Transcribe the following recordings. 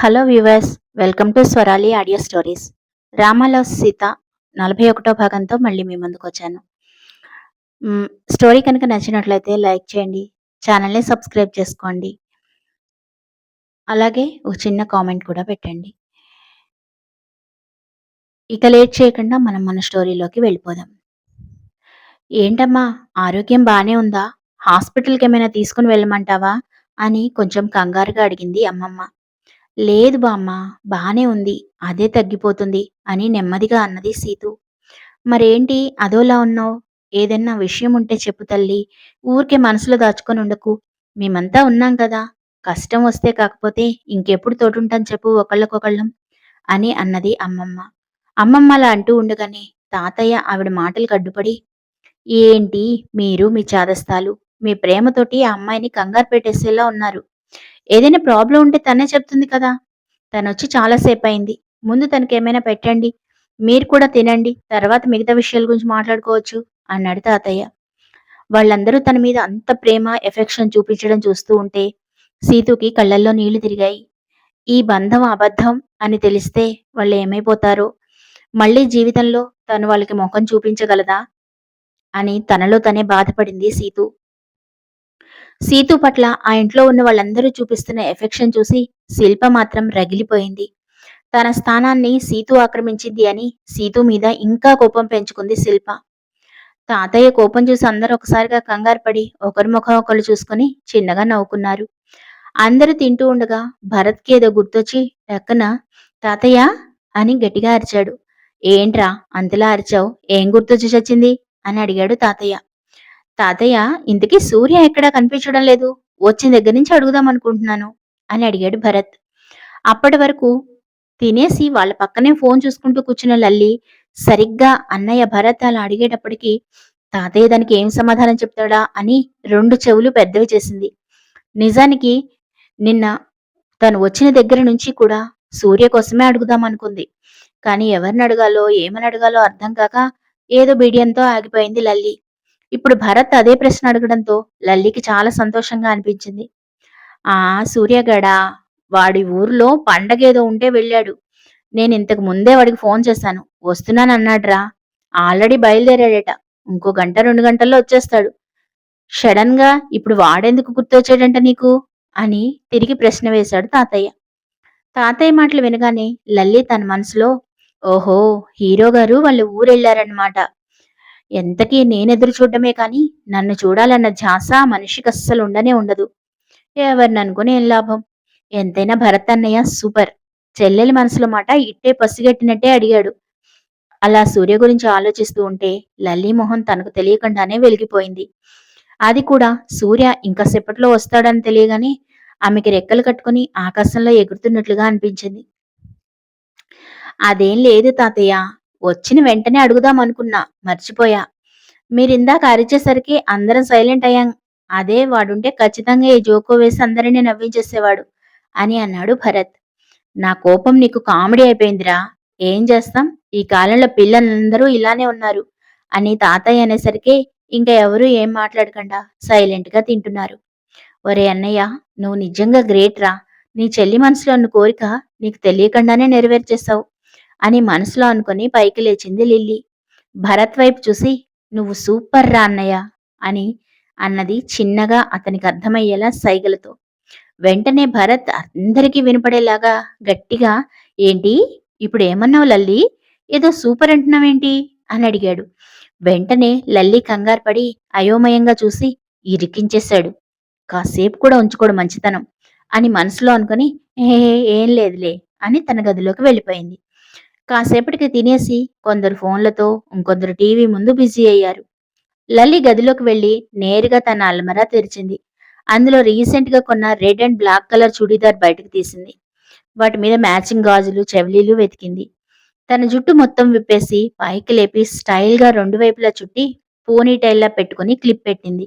Hello viewers, welcome to Swarali audio stories. రామాలో సీత 41వ భాగంతో మళ్ళీ మీ ముందుకొచ్చాను. స్టోరీ కనుక నచ్చినట్లయితే లైక్ చేయండి, ఛానల్ని సబ్స్క్రైబ్ చేసుకోండి. అలాగే ఒక చిన్న కామెంట్ కూడా పెట్టండి. ఇక లేట్ చేయకుండా మనం మన స్టోరీలోకి వెళ్ళిపోదాం. ఏంటమ్మా, ఆరోగ్యం బానే ఉందా? హాస్పిటల్‌కేమైనా తీసుకొని వెళ్ళమంటావా? అని కొంచెం కంగారుగా అడిగింది అమ్మమ్మ. లేదు బామ్మ, బానే ఉంది. అదే తగ్గిపోతుంది అని నెమ్మదిగా అన్నది సీతు. మరేంటి అదోలా ఉన్నావు? ఏదన్నా విషయం ఉంటే చెప్పు తల్లి. ఊరికే మనసులో దాచుకొని ఉండకు. మేమంతా ఉన్నాం కదా! కష్టం వస్తే కాకపోతే ఇంకెప్పుడు తోడుంటాం చెప్పు ఒకళ్ళకొకళ్ళం అని అన్నది అమ్మమ్మ. అమ్మమ్మ అలా అంటూ ఉండగానే తాతయ్య ఆవిడ మాటలకు అడ్డుపడి, ఏంటి మీరు మీ చాదస్తాలు, మీ ప్రేమతోటి ఆ అమ్మాయిని కంగారు పెట్టేసేలా ఉన్నారు. ఏదైనా ప్రాబ్లం ఉంటే తనే చెప్తుంది కదా! తనొచ్చి చాలా సేపయింది. ముందు తనకేమైనా పెట్టండి. మీరు కూడా తినండి. తర్వాత మిగతా విషయాల గురించి మాట్లాడుకోవచ్చు అన్నాడు తాతయ్య. వాళ్ళందరూ తన మీద అంత ప్రేమ, ఎఫెక్షన్ చూపించడం చూస్తూ ఉంటే సీతుకి కళ్ళల్లో నీళ్లు తిరిగాయి. ఈ బంధం అబద్ధం అని తెలిస్తే వాళ్ళేమైపోతారో, మళ్ళీ జీవితంలో తను వాళ్ళకి మొహం చూపించగలదా అని తనలో తనే బాధపడింది సీతు. సీతు పట్ల ఆ ఇంట్లో ఉన్న వాళ్ళందరూ చూపిస్తున్న ఎఫెక్షన్ చూసి శిల్ప మాత్రం రగిలిపోయింది. తన స్థానాన్ని సీతు ఆక్రమించింది అని సీతు మీద ఇంకా కోపం పెంచుకుంది శిల్ప. తాతయ్య కోపం చూసి అందరూ ఒకసారిగా కంగారు పడి ఒకరి ముఖం ఒకరు చూసుకుని చిన్నగా నవ్వుకున్నారు. అందరూ తింటూ ఉండగా భరత్కి ఏదో గుర్తొచ్చి టక్కున తాతయ్య అని గట్టిగా అరిచాడు. ఏంట్రా అంతలా అరిచావు? ఏం గుర్తొచ్చి చచ్చింది అని అడిగాడు తాతయ్య. తాతయ్య, ఇంతకీ సూర్య ఎక్కడా కనిపించడం లేదు. వచ్చిన దగ్గర నుంచి అడుగుదాం అనుకుంటున్నాను అని అడిగాడు భరత్. అప్పటి వరకు తినేసి వాళ్ళ పక్కనే ఫోన్ చూసుకుంటూ కూర్చున్న లల్లి సరిగ్గా అన్నయ్య భరత్ అలా అడిగేటప్పటికి తాతయ్య దానికి ఏం సమాధానం చెప్తాడా అని రెండు చెవులు పెద్దవి చేసింది. నిజానికి నిన్న తను వచ్చిన దగ్గర నుంచి కూడా సూర్య కోసమే అడుగుదామనుకుంది. కానీ ఎవరిని అడగాలో ఏమని అడగాలో అర్థం కాక ఏదో బిడియంతో ఆగిపోయింది లల్లి. ఇప్పుడు భరత్ అదే ప్రశ్న అడగడంతో లల్లికి చాలా సంతోషంగా అనిపించింది. ఆ సూర్యగడా, వాడి ఊర్లో పండగేదో ఉంటే వెళ్ళాడు. నేనింతకు ముందే వాడికి ఫోన్ చేశాను. వస్తున్నానన్నాడ్రా. ఆల్రెడీ బయలుదేరాడట. ఇంకో గంట 2 గంటల్లో వచ్చేస్తాడు. సడన్ గా ఇప్పుడు వాడెందుకు గుర్తొచ్చాడంట నీకు అని తిరిగి ప్రశ్న వేశాడు తాతయ్య. తాతయ్య మాటలు వినగానే లల్లి తన మనసులో, ఓహో, హీరో గారు వాళ్ళ ఊరెళ్ళారన్నమాట. ఎంతకీ నేనెదురు చూడ్డమే కాని నన్ను చూడాలన్న ధ్యాస ఆ మనిషికి అస్సలు ఉండనే ఉండదు. ఎవరిననుకుని ఏం లాభం? ఎంతైనా భరత్ అన్నయ్య సూపర్. చెల్లెలి మనసులో మాట ఇట్టే పసిగట్టినట్టే అడిగాడు. అలా సూర్య గురించి ఆలోచిస్తూ ఉంటే లల్లీ మొహం తనకు తెలియకుండానే వెలిగిపోయింది. అది కూడా సూర్య ఇంకాసేపట్లో వస్తాడని తెలియగానే ఆమెకి రెక్కలు కట్టుకుని ఆకాశంలో ఎగురుతున్నట్లుగా అనిపించింది. అదేం లేదు తాతయ్య. వచ్చిన వెంటనే అడుగుదాం అనుకున్నా, మర్చిపోయా. మీరిందాక అరిచేసరికి అందరం సైలెంట్ అయ్యాం. అదే వాడుంటే ఖచ్చితంగా ఈ జోకో వేసి అందరినీ నవ్వించేసేవాడు అని అన్నాడు భరత్. నా కోపం నీకు కామెడీ అయిపోయిందిరా. ఏం చేస్తాం, ఈ కాలంలో పిల్లలందరూ ఇలానే ఉన్నారు అని తాతయ్య అనేసరికి ఇంకా ఎవరూ ఏం మాట్లాడకుండా సైలెంట్ గా తింటున్నారు. ఒరే అన్నయ్య, నువ్వు నిజంగా గ్రేట్ రా. నీ చెల్లి మనసులో ఉన్న కోరిక నీకు తెలియకుండానే నెరవేర్చేశావు అని మనసులో అనుకుని పైకి లేచింది లిల్లీ. భరత్ వైపు చూసి, నువ్వు సూపర్ రా అన్నయ్య అని అన్నది చిన్నగా అతనికి అర్థమయ్యేలా సైగలతో. వెంటనే భరత్ అందరికీ వినపడేలాగా గట్టిగా, ఏంటి ఇప్పుడేమన్నావు లల్లి? ఏదో సూపర్ అంటున్నావేంటి అని అడిగాడు. వెంటనే లల్లి కంగారు పడి అయోమయంగా చూసి, ఇరికించేశాడు. కాసేపు కూడా ఉంచుకోడు మంచితనం అని మనసులో అనుకుని, ఏ ఏం లేదులే అని తన గదిలోకి వెళ్ళిపోయింది. కాసేపటికి తినేసి కొందరు ఫోన్లతో, ఇంకొందరు టీవీ ముందు బిజీ అయ్యారు. లల్లి గదిలోకి వెళ్లి నేరుగా తన అల్మరా తెరిచింది. అందులో రీసెంట్ గా కొన్న red and black colour churidar బయటకు తీసింది. వాటి మీద మ్యాచింగ్ గాజులు, చెవిలీలు వెతికింది. తన జుట్టు మొత్తం విప్పేసి పైకి లేపి స్టైల్ గా రెండు వైపులా చుట్టి పోనీటైల్లా పెట్టుకుని క్లిప్ పెట్టింది.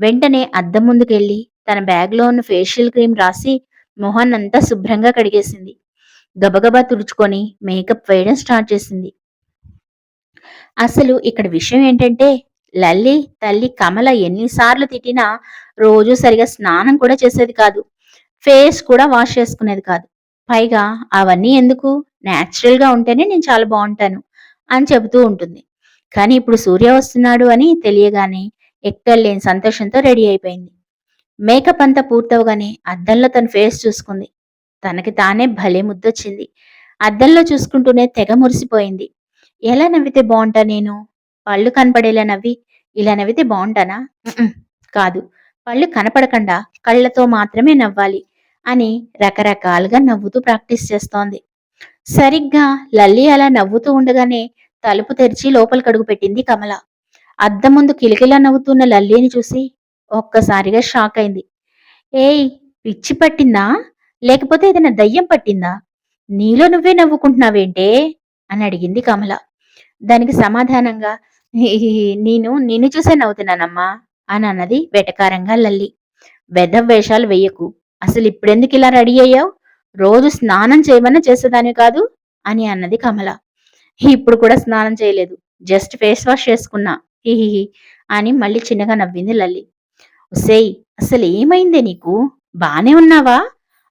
వెంటనే అద్దం ముందుకెళ్లి తన బ్యాగ్లో ఉన్న ఫేషియల్ క్రీమ్ రాసి మొహాన్నంతా శుభ్రంగా కడిగేసింది. గబగబా తుడుచుకొని మేకప్ వేయడం స్టార్ట్ చేసింది. అసలు ఇక్కడ విషయం ఏంటంటే, లల్లి తల్లి కమల ఎన్నిసార్లు తిట్టినా రోజూ సరిగా స్నానం కూడా చేసేది కాదు. ఫేస్ కూడా వాష్ చేసుకునేది కాదు. పైగా అవన్నీ ఎందుకు? నేచురల్‌గా ఉంటేనే నేను చాలా బావుంటాను అని చెబుతూ ఉంటుంది. కానీ ఇప్పుడు సూర్య వస్తున్నాడు అని తెలియగానే ఎక్కడలేని సంతోషంతో రెడీ అయిపోయింది. మేకప్ అంతా పూర్తవగానే అద్దంలో తన ఫేస్ చూసుకుంది. తనకి తానే భలే ముద్దొచ్చింది. అద్దంలో చూసుకుంటూనే తెగ మురిసిపోయింది. ఎలా నవ్వితే బావుంటా నేను? పళ్ళు కనపడేలా నవ్వి, ఇలా నవ్వితే బావుంటానా? హుహు. కాదు. పళ్ళు కనపడకుండా కళ్ళతో మాత్రమే నవ్వాలి అని రకరకాలుగా నవ్వుతూ ప్రాక్టీస్ చేస్తోంది. సరిగ్గా లల్లి అలా నవ్వుతూ ఉండగానే తలుపు తెరిచి లోపలికడుగుపెట్టింది కమల. అద్దం ముందు కిలకిలా నవ్వుతున్న లల్లిని చూసి ఒక్కసారిగా షాకయింది. ఏయ్! పిచ్చి పట్టిందా? లేకపోతే ఏదైనా దయ్యం పట్టిందా? నీలో నువ్వే నవ్వుకుంటున్నావేంటే? అని అడిగింది కమల. దానికి సమాధానంగా నేను నిన్ను చూసే నవ్వుతున్నానమ్మా అని అన్నది వెటకారంగా లల్లి. వెధవ వేషాలు వెయ్యకు. అసలిప్పుడెందుకిలా రెడీ అయ్యావు? రోజు స్నానం చేయమన్నా చేసేదానివి కాదు అని అన్నది కమల. ఇప్పుడు కూడా స్నానం చేయలేదు. జస్ట్ ఫేస్ వాష్ చేసుకున్నా. హిహిహి అని మళ్ళీ చిన్నగా నవ్వింది లల్లి. ఒసేయ్! అసలేమైందే నీకు? బానే ఉన్నావా?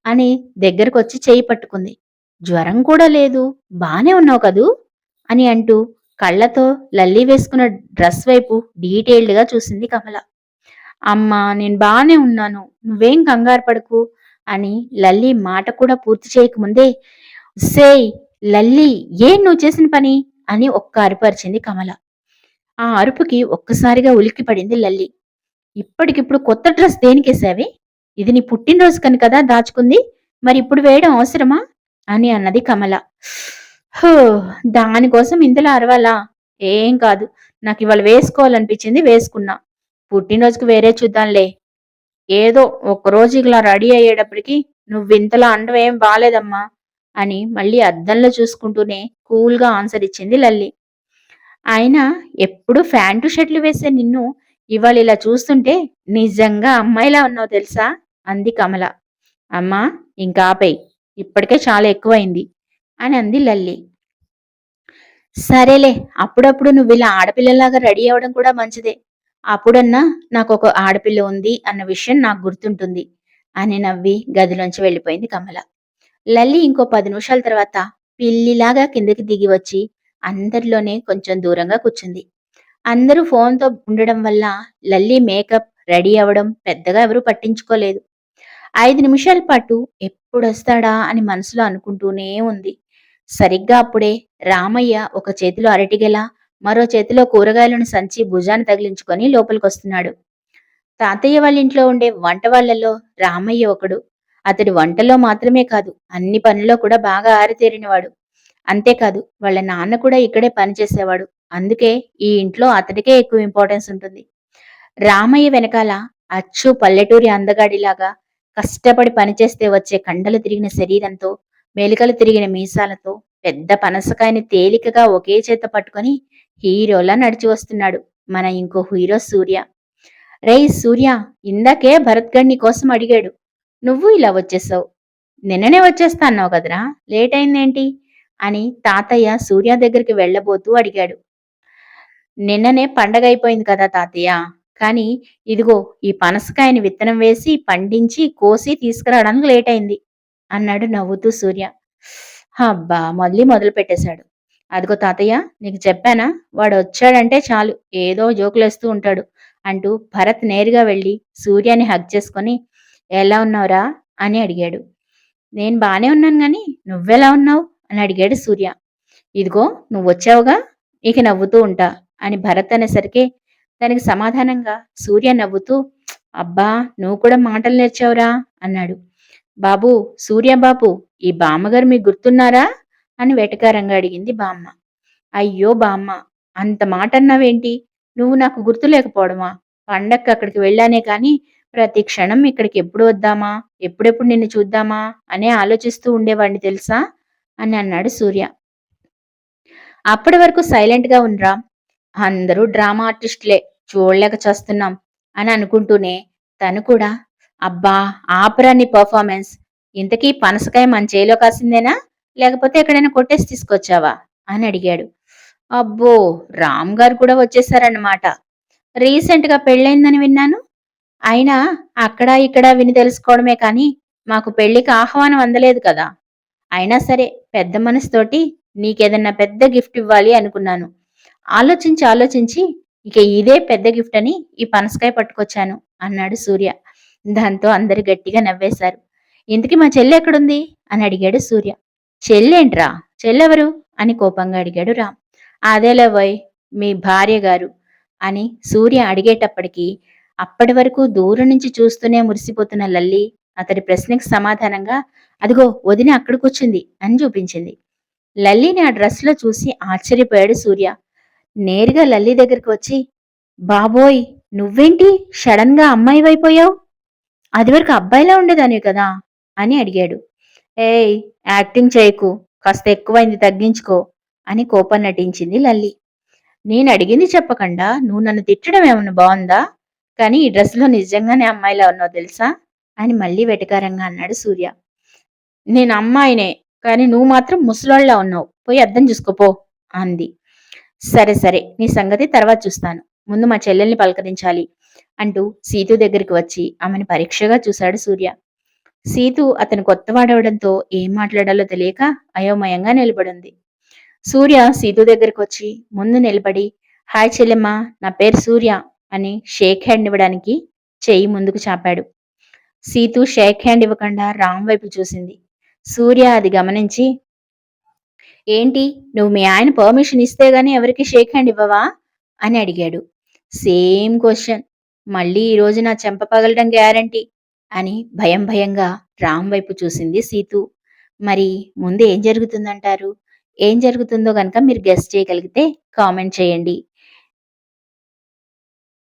అని దగ్గరకొచ్చి చెయ్యి పట్టుకుంది. జ్వరం కూడా లేదు. బానే ఉన్నావు కదూ? అని అంటూ కళ్ళతో లల్లి వేసుకున్న డ్రెస్ వైపు డీటెయిల్డ్‌గా చూసింది కమల. అమ్మా! నేను బానే ఉన్నాను. నువ్వేం కంగారు పడకు అని లల్లి మాట కూడా పూర్తి చేయకముందే ఒసేయ్! లల్లీ! ఏం నువ్వు చేసిన పని? అని ఒక్క అరుపు అరిచింది కమల. ఆ అరుపుకి ఒక్కసారిగా ఉలిక్కిపడింది లల్లి. ఇప్పటికిప్పుడు కొత్త డ్రెస్ దేనికేశావే? ఇది నీ పుట్టినరోజుకని కదా దాచుకుంది. మరిప్పుడు వేయడం అవసరమా? అని అన్నది కమల. హూ! దానికోసం ఇంతలా అరవాలా? ఏం కాదు. నాకివాళ వేసుకోవాలనిపించింది వేసుకున్నా. పుట్టినరోజుకి వేరే చూద్దాంలే. ఏదో ఒక్కరోజు ఇలా రెడీ అయ్యేటప్పటికి నువ్వింతలా అనడం ఏం బాలేదమ్మా అని మళ్ళీ అద్దంలో చూసుకుంటూనే కూల్‌గా ఆన్సర్ ఇచ్చింది లల్లి. అయినా ఎప్పుడూ ఫ్యాంటు, షర్టులు వేసే నిన్ను ఇవాళ ఇలా చూస్తుంటే నిజంగా అమ్మాయిలా ఉన్నావు తెలుసా? అంది కమల. అమ్మా! ఇంకాపేయ్. ఇప్పటికే చాలా ఎక్కువైంది అని అంది లల్లి. సరేలే అప్పుడప్పుడు నువ్విలా ఆడపిల్లలాగా రెడీ అవ్వడం కూడా మంచిదే. అప్పుడన్నా నాకొక ఆడపిల్ల ఉంది అన్న విషయం నాకు గుర్తుంటుంది అని నవ్వి గదిలోంచి వెళ్ళిపోయింది కమల. లల్లి ఇంకో 10 నిమిషాల తర్వాత పిల్లిలాగా కిందకి దిగి వచ్చి అందరిలోనే కొంచెం దూరంగా కూర్చుంది. అందరూ ఫోన్‌తో ఉండడం వల్ల లల్లి మేకప్, రెడీ అవ్వడం పెద్దగా ఎవరూ పట్టించుకోలేదు. 5 నిమిషాల పాటు ఎప్పుడొస్తాడా అని మనసులో అనుకుంటూనే ఉంది. సరిగ్గా అప్పుడే రామయ్య ఒక చేతిలో అరటిగెల, మరో చేతిలో కూరగాయలను సంచి భుజాన తగిలించుకొని లోపలికొస్తున్నాడు. తాతయ్య వాళ్ళింట్లో ఉండే వంట వాళ్ళలో రామయ్య ఒకడు. అతడు వంటలో మాత్రమే కాదు, అన్ని పనుల్లో కూడా బాగా ఆరితేరినవాడు. అంతేకాదు వాళ్ళ నాన్న కూడా ఇక్కడే పనిచేసేవాడు. అందుకే ఈ ఇంట్లో అతడికే ఎక్కువ ఇంపార్టెన్స్ ఉంటుంది. రామయ్య వెనకాల అచ్చు పల్లెటూరి అందగాడిలాగా కష్టపడి పనిచేస్తే వచ్చే కండలు తిరిగిన శరీరంతో, మెలికలు తిరిగిన మీసాలతో, పెద్ద పనసకాయని తేలికగా ఒకే చేత్తో పట్టుకొని హీరోలా నడిచి వస్తున్నాడు మన ఇంకో హీరో సూర్య. రేయ్ సూర్య! ఇందాకే భరత్ గాడు నీకోసం అడిగాడు. నువ్వు ఇలా వచ్చేశావు. నిన్ననే వచ్చేస్తా అన్నావు కదరా! లేటయిందేంటి? అని తాతయ్య సూర్య దగ్గరికి వెళ్ళబోతూ అడిగాడు. నిన్ననే పండగయిపోయింది కదా తాతయ్య! కానీ ఇదిగో ఈ పనసకాయని విత్తనం వేసి, పండించి, కోసి తీసుకురావడానికి లేటయింది అన్నాడు నవ్వుతూ సూర్య. అబ్బా! మళ్ళీ మొదలుపెట్టేశాడు. అదిగో తాతయ్య నీకు చెప్పానా? వాడొచ్చాడంటే చాలు ఏదో జోకులేస్తూ ఉంటాడు అంటూ భరత్ నేరుగా వెళ్ళి సూర్యని హగ్ చేసుకొని ఎలా ఉన్నావురా? అని అడిగాడు. నేను బానే ఉన్నాను గాని నువ్వెలా ఉన్నావు? అని అడిగాడు సూర్య. ఇదిగో నువ్వొచ్చావుగా ఇక నవ్వుతూ ఉంటా అని భరత్ అనేసరికి దానికి సమాధానంగా సూర్య నవ్వుతూ అబ్బా నువ్వు కూడా మాటలు నేర్చావురా అన్నాడు. బాబూ సూర్య బాబు ఈ బామ్మగారు మీకు గుర్తున్నారా అని వెటకారంగా అడిగింది బామ్మ. అయ్యో బామ్మ అంత మాట అన్నావేంటి? నువ్వు నాకు గుర్తు లేకపోవడమా? పండక్కి అక్కడికి వెళ్ళానే కాని ప్రతి క్షణం ఇక్కడికి ఎప్పుడు వద్దామా, ఎప్పుడెప్పుడు నిన్ను చూద్దామా అనే ఆలోచిస్తూ ఉండేవాడిని తెలుసా అని అన్నాడు సూర్య. అప్పటి వరకు సైలెంట్‌గా ఉన్న రామ్, అందరూ డ్రామా ఆర్టిస్టులే చూడలేక చస్తున్నాం అని అనుకుంటూనే తను కూడా అబ్బా! ఆపరా నీ పెర్ఫార్మెన్స్. ఇంతకీ పనసకాయ మన చేలో కాసిందేనా? లేకపోతే ఎక్కడైనా కొట్టేసి తీసుకొచ్చావా? అని అడిగాడు. అబ్బో! రామ్ గారు కూడా వచ్చేసారన్నమాట. రీసెంట్‌గా పెళ్ళయిందని విన్నాను. అయినా అక్కడ ఇక్కడ విని తెలుసుకోవడమే కానీ మాకు పెళ్ళికి ఆహ్వానం అందలేదు కదా! అయినా సరే పెద్ద మనసుతోటి నీకేదన్నా పెద్ద గిఫ్ట్ ఇవ్వాలి అనుకున్నాను. ఆలోచించి, ఆలోచించి ఇక ఇదే పెద్ద గిఫ్ట్ అని ఈ పనసకాయ పట్టుకొచ్చాను అన్నాడు సూర్య. దాంతో అందరూ గట్టిగా నవ్వేశారు. ఇంతకీ మా చెల్లెక్కడుంది? అని అడిగాడు సూర్య. చెల్లేంట్రా? చెల్లెవరు? అని కోపంగా అడిగాడు రామ్. అదేలేవోయ్ మీ భార్య గారు అని సూర్య అడిగేటప్పటికి అప్పటి వరకు దూరం నుంచి చూస్తూనే మురిసిపోతున్న లల్లి అతడి ప్రశ్నకి సమాధానంగా అదిగో వదిన అక్కడ కూర్చుంది అని చూపించింది. లల్లిని ఆ డ్రెస్‌లో చూసి ఆశ్చర్యపోయాడు సూర్య. నేరుగా లల్లి దగ్గరికి వచ్చి, బాబోయ్! నువ్వేంటి సడన్‌గా అమ్మాయివైపోయావు? అదివరకు అబ్బాయిలా ఉండేదానివి కదా! అని అడిగాడు. ఏయ్! యాక్టింగ్ చేయకు. కాస్త ఎక్కువైంది తగ్గించుకో అని కోపం నటించింది లల్లి. నేనడిగింది చెప్పకుండా నువ్వు నన్ను తిట్టడం ఏమన్నా బావుందా? కానీ ఈ డ్రెస్‌లో నిజంగానే అమ్మాయిలా ఉన్నావు తెలుసా? అని మళ్ళీ వెటకారంగా అన్నాడు సూర్య. నేను అమ్మాయినే. కానీ నువ్వు మాత్రం ముసలోళ్ళలా ఉన్నావు. పోయి అద్దం చూసుకో పో అంది. సరే సరే నీ సంగతి తర్వాత చూస్తాను. ముందు మా చెల్లెల్ని పలకరించాలి అంటూ సీతు దగ్గరికి వచ్చి ఆమెను పరీక్షగా చూశాడు సూర్య. సీతు అతను కొత్తవాడవడంతో ఏం మాట్లాడాలో తెలియక అయోమయంగా నిలబడింది. సూర్య సీతు దగ్గరకొచ్చి ముందు నిలబడి హాయ్ చెల్లెమ్మా నా పేరు సూర్య అని షేక్ హ్యాండ్ ఇవ్వడానికి చెయ్యి ముందుకు చాపాడు. సీతు షేక్ హ్యాండ్ ఇవ్వకుండా రామ్ వైపు చూసింది. సూర్య అది గమనించి ఏంటి నువ్వు మీ ఆయన పర్మిషన్ ఇస్తే గాని ఎవరికి షేక్ హ్యాండ్ ఇవ్వవా అని అడిగాడు. Same question. మళ్ళీ ఈరోజు నా చెంప పగలడం గ్యారంటీ అని భయం భయంగా రామ్ వైపు చూసింది సీతు. మరి ముందు ఏం జరుగుతుందంటారు? ఏం జరుగుతుందో గనక మీరు గెస్ చేయగలిగితే కామెంట్ చేయండి.